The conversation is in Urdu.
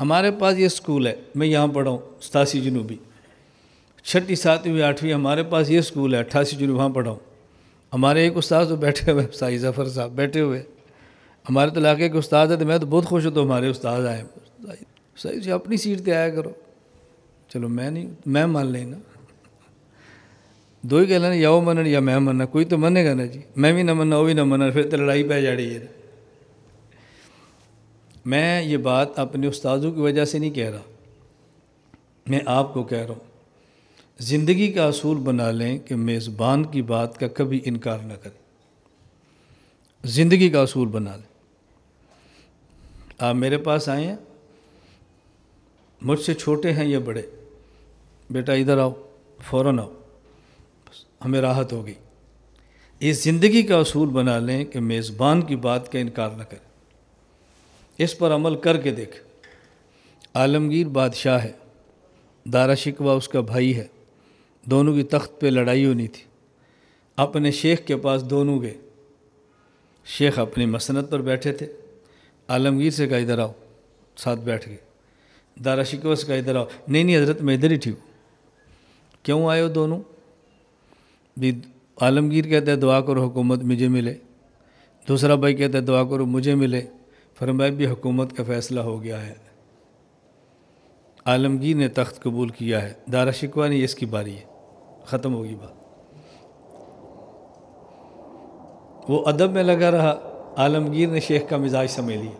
ہمارے پاس یہ اسکول ہے، میں یہاں پڑھا ہوں 87 جنوبی، 6ٹھی 7ویں 8ویں ہمارے پاس یہ اسکول ہے 88 جنوبی، وہاں پڑھا ہوں۔ ہمارے ایک استاد تو بیٹھے ہوئے سائی ظفر صاحب بیٹھے ہوئے، ہمارے تو علاقے کے استاد ہیں، تو میں تو بہت خوش ہوں تو ہمارے استاد آئے، سائی جی اپنی سیٹ پہ آیا کرو۔ چلو میں مان لینا، دو ہی کہنا یا وہ منن یا میں مننا، کوئی تو منے گا نا جی، میں بھی نہ مننا وہ بھی نہ مننا، پھر تو لڑائی پہ جاڑی ہے۔ میں یہ بات اپنے استادوں کی وجہ سے نہیں کہہ رہا، میں آپ کو کہہ رہا ہوں، زندگی کا اصول بنا لیں کہ میزبان کی بات کا کبھی انکار نہ کریں، زندگی کا اصول بنا لیں۔ آپ میرے پاس آئے ہیں، مجھ سے چھوٹے ہیں یا بڑے، بیٹا ادھر آؤ، فوراً آؤ، بس ہمیں راحت ہو گئی۔ اس زندگی کا اصول بنا لیں کہ میزبان کی بات کا انکار نہ کریں، اس پر عمل کر کے دیکھ۔ عالمگیر بادشاہ ہے، دارا شکوہ اس کا بھائی ہے، دونوں کی تخت پہ لڑائی ہونی تھی، اپنے شیخ کے پاس دونوں گئے، شیخ اپنی مسند پر بیٹھے تھے، عالمگیر سے کہا ادھر آؤ، ساتھ بیٹھ گئے، دارا شکوہ سے کہا ادھر آؤ، نہیں حضرت میں ادھر ہی ٹھیک ہوں۔ کیوں آئے ہو دونوں؟ بھی عالمگیر کہتا ہے دعا کرو حکومت مجھے ملے، دوسرا بھائی کہتا ہے دعا کرو مجھے ملے، فرمایا بھی حکومت کا فیصلہ ہو گیا ہے، عالمگیر نے تخت قبول کیا ہے، دارا شکوہ نے، اس کی باری ہے، ختم ہوگی بات۔ وہ ادب میں لگا رہا، عالمگیر نے شیخ کا مزاج سمجھ لیا۔